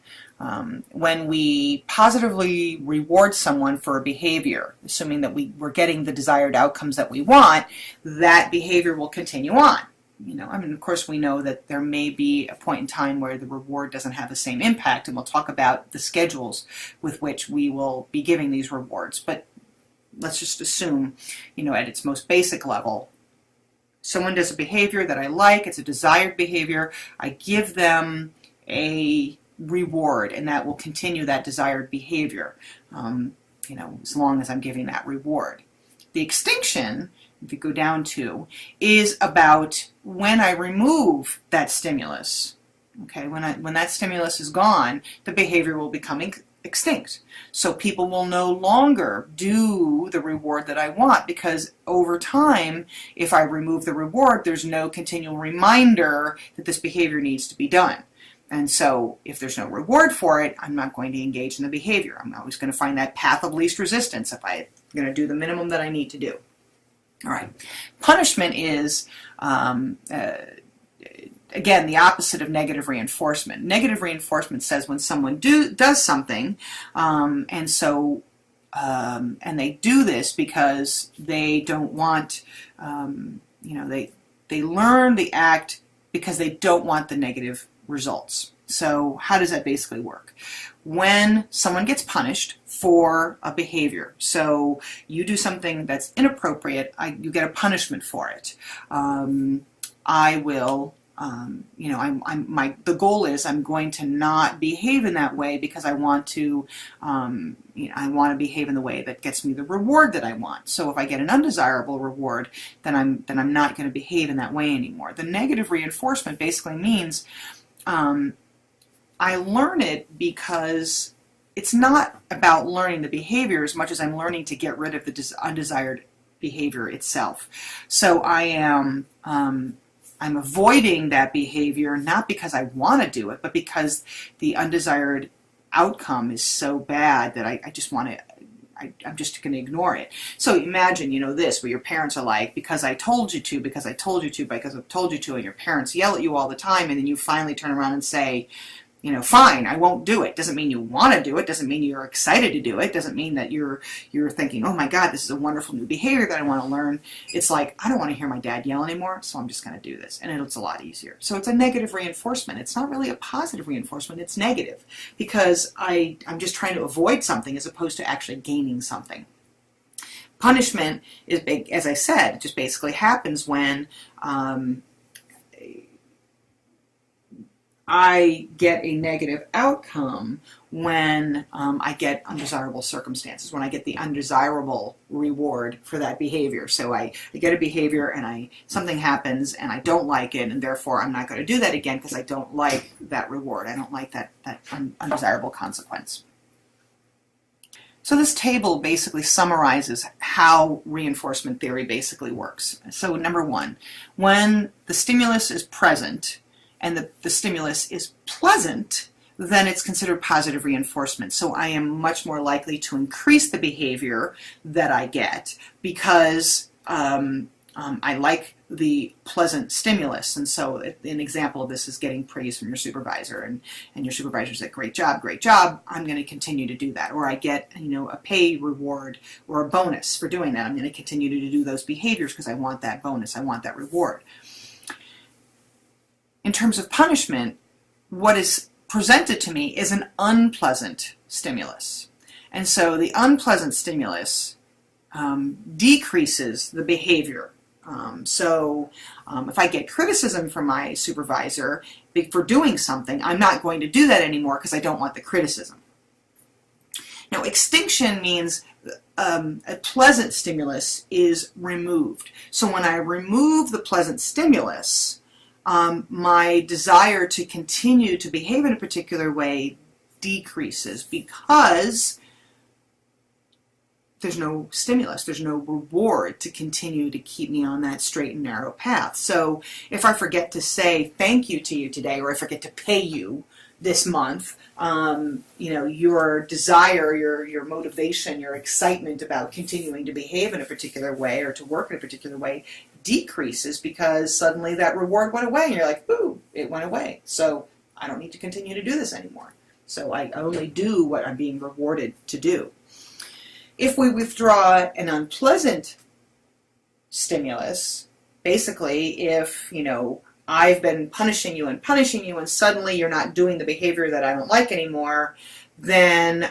When we positively reward someone for a behavior, assuming that we're getting the desired outcomes that we want, that behavior will continue on. Of course, we know that there may be a point in time where the reward doesn't have the same impact, and we'll talk about the schedules with which we will be giving these rewards. But let's just assume, at its most basic level, someone does a behavior that I like, it's a desired behavior, I give them a reward, and that will continue that desired behavior, as long as I'm giving that reward. The extinction, if you go down to, is about when I remove that stimulus. Okay, when that stimulus is gone, the behavior will become extinct. So people will no longer do the reward that I want, because over time, if I remove the reward, there's no continual reminder that this behavior needs to be done. And so if there's no reward for it, I'm not going to engage in the behavior. I'm always going to find that path of least resistance if I'm going to do the minimum that I need to do. All right. Punishment is, again, the opposite of negative reinforcement. Negative reinforcement says when someone does something, and they do this because they don't want, they learn the act because they don't want the negative results. So how does that basically work? When someone gets punished for a behavior, so you do something that's inappropriate, you get a punishment for it. I will, the goal is I'm going to not behave in that way because I want to, I want to behave in the way that gets me the reward that I want. So if I get an undesirable reward, then I'm not going to behave in that way anymore. The negative reinforcement basically means I learn it because it's not about learning the behavior as much as I'm learning to get rid of the undesired behavior itself. So I'm avoiding that behavior not because I want to do it, but because the undesired outcome is so bad that I just want to. I'm just going to ignore it. So imagine, this, where your parents are like, because I told you to, because I told you to, because I've told you to, and your parents yell at you all the time, and then you finally turn around and say, fine, I won't do it. Doesn't mean you want to do it. Doesn't mean you're excited to do it. Doesn't mean that you're thinking, oh my God, this is a wonderful new behavior that I want to learn. It's like, I don't want to hear my dad yell anymore, so I'm just going to do this. And it's a lot easier. So it's a negative reinforcement. It's not really a positive reinforcement. It's negative because I'm just trying to avoid something as opposed to actually gaining something. Punishment is, as I said, just basically happens when I get a negative outcome when I get undesirable circumstances, when I get the undesirable reward for that behavior. So I get a behavior and something happens and I don't like it, and therefore I'm not going to do that again because I don't like that reward. I don't like that undesirable consequence. So this table basically summarizes how reinforcement theory basically works. So number one, when the stimulus is present, and the stimulus is pleasant, then it's considered positive reinforcement. So I am much more likely to increase the behavior that I get because I like the pleasant stimulus, and so an example of this is getting praise from your supervisor, and your supervisor said, great job, I'm going to continue to do that. Or I get, a pay reward or a bonus for doing that. I'm going to continue to do those behaviors because I want that bonus, I want that reward. In terms of punishment, what is presented to me is an unpleasant stimulus. And so the unpleasant stimulus decreases the behavior. If I get criticism from my supervisor for doing something, I'm not going to do that anymore because I don't want the criticism. Now, extinction means a pleasant stimulus is removed. So when I remove the pleasant stimulus, my desire to continue to behave in a particular way decreases because there's no stimulus, there's no reward to continue to keep me on that straight and narrow path. So if I forget to say thank you to you today, or I forget to pay you this month, your desire, your motivation, your excitement about continuing to behave in a particular way or to work in a particular way decreases because suddenly that reward went away and you're like, ooh, it went away. So I don't need to continue to do this anymore. So I only do what I'm being rewarded to do. If we withdraw an unpleasant stimulus, basically if, I've been punishing you and suddenly you're not doing the behavior that I don't like anymore, then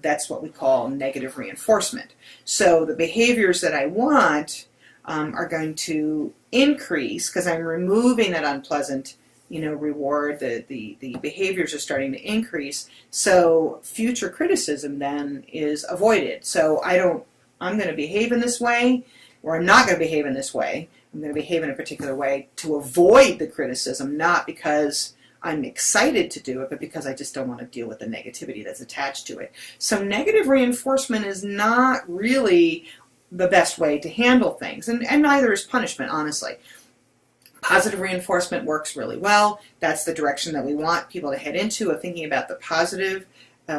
that's what we call negative reinforcement. So the behaviors that I want are going to increase because I'm removing that unpleasant reward. The behaviors are starting to increase. So future criticism then is avoided. So I'm going to behave in this way, or I'm not going to behave in this way. I'm going to behave in a particular way to avoid the criticism, not because I'm excited to do it, but because I just don't want to deal with the negativity that's attached to it. So negative reinforcement is not really the best way to handle things, and neither is punishment, honestly. Positive reinforcement works really well. That's the direction that we want people to head into, of thinking about the positive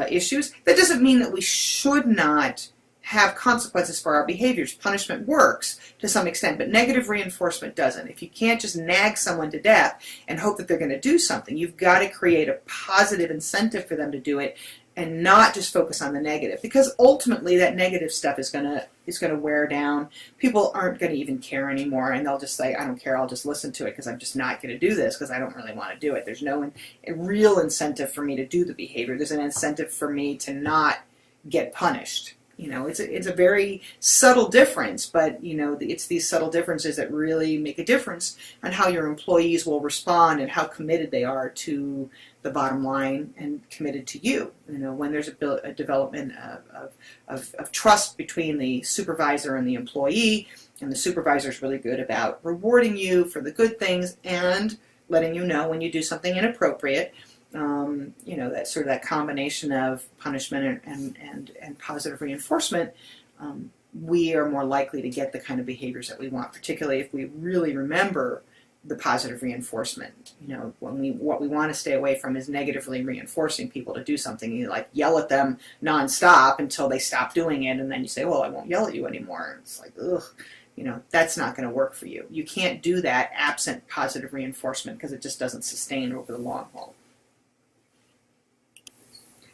issues. That doesn't mean that we should not have consequences for our behaviors. Punishment works to some extent, but negative reinforcement doesn't. If you can't just nag someone to death and hope that they're going to do something, you've got to create a positive incentive for them to do it and not just focus on the negative, because ultimately that negative stuff is going to wear down. People aren't going to even care anymore, and they'll just say, I don't care, I'll just listen to it because I'm just not going to do this because I don't really want to do it. There's no a real incentive for me to do the behavior. There's an incentive for me to not get punished. It's a very subtle difference, but it's these subtle differences that really make a difference on how your employees will respond and how committed they are to the bottom line and committed to you. When there's a development of trust between the supervisor and the employee, and the supervisor is really good about rewarding you for the good things and letting you know when you do something inappropriate. That combination of punishment and positive reinforcement, we are more likely to get the kind of behaviors that we want, particularly if we really remember the positive reinforcement. What we want to stay away from is negatively reinforcing people to do something. You yell at them nonstop until they stop doing it, and then you say, well, I won't yell at you anymore. And it's like, ugh. That's not going to work for you. You can't do that absent positive reinforcement because it just doesn't sustain over the long haul.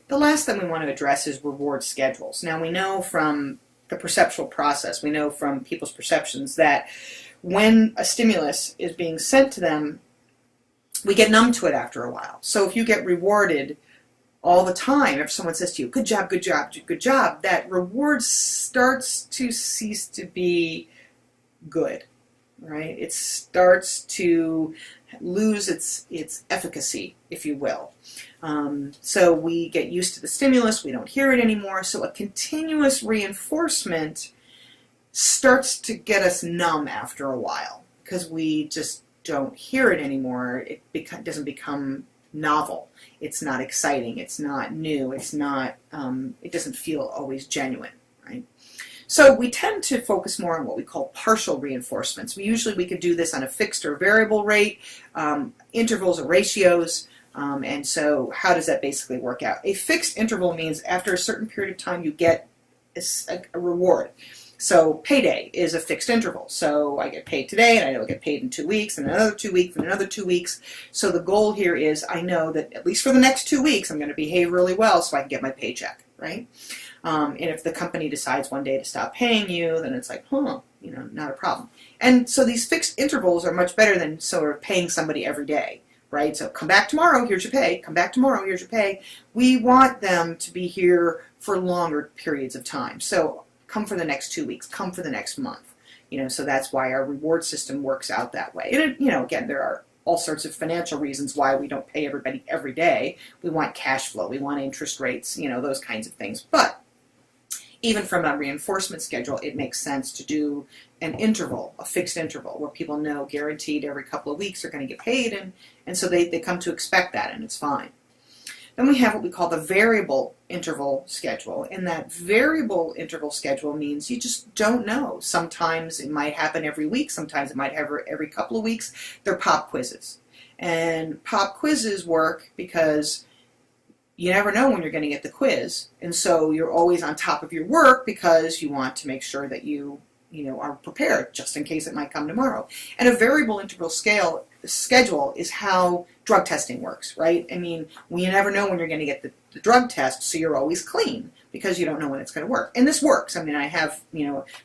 The last thing we want to address is reward schedules. Now, we know from the perceptual process, we know from people's perceptions that when a stimulus is being sent to them, we get numb to it after a while. So if you get rewarded all the time, if someone says to you, good job, good job, good job, that reward starts to cease to be good, right? It starts to lose its efficacy, if you will. So we get used to the stimulus, we don't hear it anymore, so a continuous reinforcement starts to get us numb after a while because we just don't hear it anymore. It doesn't become novel. It's not exciting. It's not new. It's not. It doesn't feel always genuine, right? So we tend to focus more on what we call partial reinforcements. We could do this on a fixed or variable rate, intervals or ratios. And so how does that basically work out? A fixed interval means after a certain period of time you get a reward. So payday is a fixed interval. So I get paid today, and I know I get paid in 2 weeks, and another 2 weeks, and another 2 weeks. So the goal here is I know that at least for the next 2 weeks, I'm going to behave really well so I can get my paycheck, right? And if the company decides one day to stop paying you, then it's like, not a problem. And so these fixed intervals are much better than sort of paying somebody every day, right? So come back tomorrow, here's your pay. Come back tomorrow, here's your pay. We want them to be here for longer periods of time. So come for the next 2 weeks, come for the next month. So that's why our reward system works out that way. And, again, there are all sorts of financial reasons why we don't pay everybody every day. We want cash flow, we want interest rates, those kinds of things. But even from a reinforcement schedule, it makes sense to do an interval, a fixed interval, where people know guaranteed every couple of weeks they're going to get paid, and so they come to expect that, and it's fine. Then we have what we call the variable interval schedule, and that variable interval schedule means you just don't know. Sometimes it might happen every week, sometimes it might happen every couple of weeks. They're pop quizzes. And pop quizzes work because you never know when you're going to get the quiz, and so you're always on top of your work because you want to make sure that you are prepared just in case it might come tomorrow. And a variable interval schedule is how drug testing works, right? I mean, you never know when you're going to get the drug test, so you're always clean because you don't know when it's going to work. And this works. I mean, I have,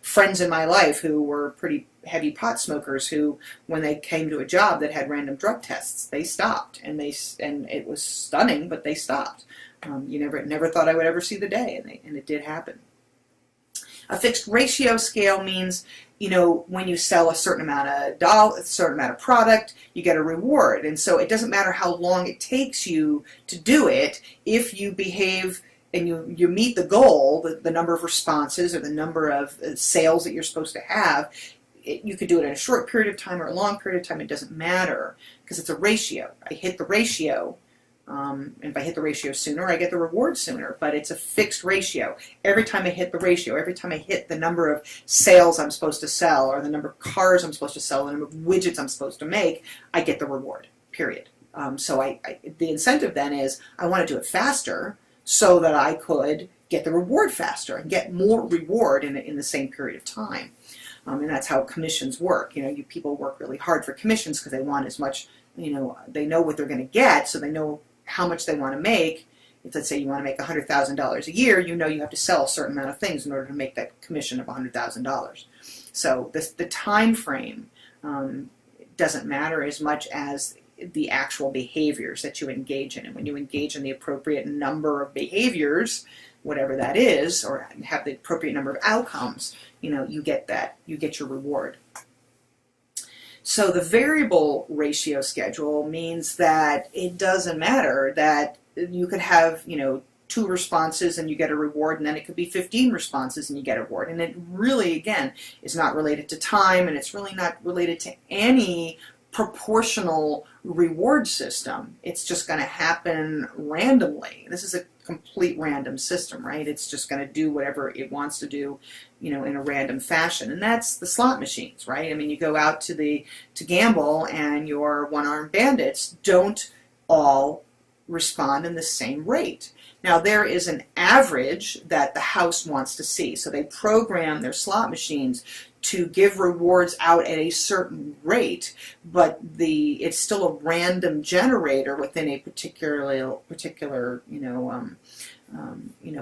friends in my life who were pretty heavy pot smokers who, when they came to a job that had random drug tests, they stopped. And it was stunning, but they stopped. You never thought I would ever see the day, and it did happen. A fixed ratio scale means, when you sell a certain amount of product, you get a reward. And so it doesn't matter how long it takes you to do it, if you behave and you meet the goal, the number of responses or the number of sales that you're supposed to have, you could do it in a short period of time or a long period of time. It doesn't matter because it's a ratio. I hit the ratio. And if I hit the ratio sooner, I get the reward sooner, but it's a fixed ratio. Every time I hit the ratio, every time I hit the number of sales I'm supposed to sell, or the number of cars I'm supposed to sell, the number of widgets I'm supposed to make, I get the reward, period. So the incentive then is I want to do it faster so that I could get the reward faster and get more reward in the same period of time. And that's how commissions work. People work really hard for commissions because they want as much, they know what they're going to get, so they know how much they want to make. If, let's say, you want to make $100,000 a year, you have to sell a certain amount of things in order to make that commission of $100,000. So the time frame doesn't matter as much as the actual behaviors that you engage in. And when you engage in the appropriate number of behaviors, whatever that is, or have the appropriate number of outcomes, you get that. You get your reward. So the variable ratio schedule means that it doesn't matter that you could have, 2 responses and you get a reward, and then it could be 15 responses and you get a reward. And it really, again, is not related to time, and it's really not related to any proportional reward system. It's just going to happen randomly. This is a complete random system, right? It's just going to do whatever it wants to do, in a random fashion. And that's the slot machines, right? I mean, you go out to gamble, and your one-armed bandits don't all respond in the same rate. Now, there is an average that the house wants to see. So they program their slot machines to give rewards out at a certain rate, but it's still a random generator within a particular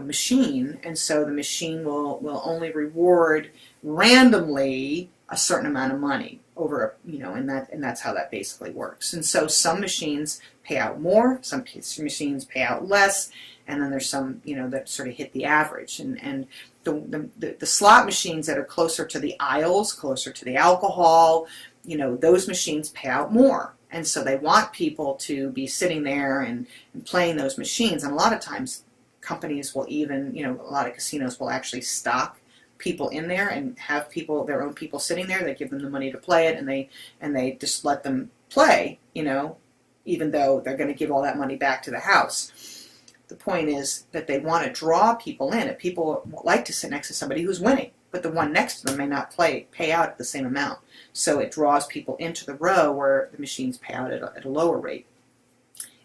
machine, and so the machine will only reward randomly a certain amount of money over and that's how that basically works. And so some machines pay out more, some machines pay out less, and then there's some that sort of hit the average. And the slot machines that are closer to the aisles, closer to the alcohol, those machines pay out more. And so they want people to be sitting there and playing those machines. And a lot of times companies will even, a lot of casinos will actually stock people in there and have their own people sitting there. They give them the money to play it, and they just let them play, even though they're going to give all that money back to the house. The point is that they want to draw people in. If people like to sit next to somebody who's winning, but the one next to them may not pay out at the same amount. So it draws people into the row where the machines pay out at a lower rate.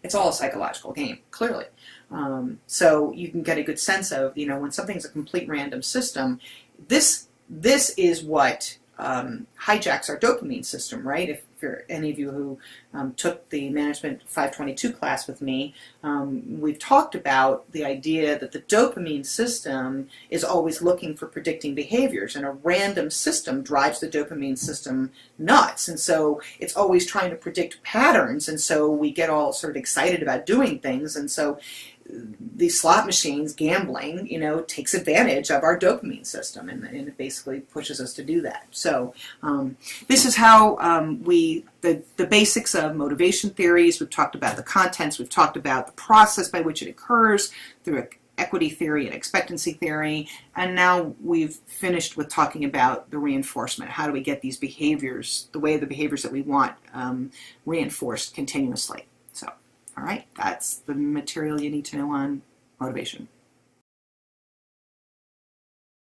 It's all a psychological game, clearly. So you can get a good sense of, when something's a complete random system, this this is what hijacks our dopamine system, right? If for any of you who took the Management 522 class with me, we've talked about the idea that the dopamine system is always looking for predicting behaviors, and a random system drives the dopamine system nuts. And so it's always trying to predict patterns, and so we get all sort of excited about doing things. And so these slot machines, gambling, takes advantage of our dopamine system, and it basically pushes us to do that. So this is how the basics of motivation theories. We've talked about the contents. We've talked about the process by which it occurs through equity theory and expectancy theory. And now we've finished with talking about the reinforcement. How do we get these behaviors, the behaviors that we want, reinforced continuously? So. All right, that's the material you need to know on motivation.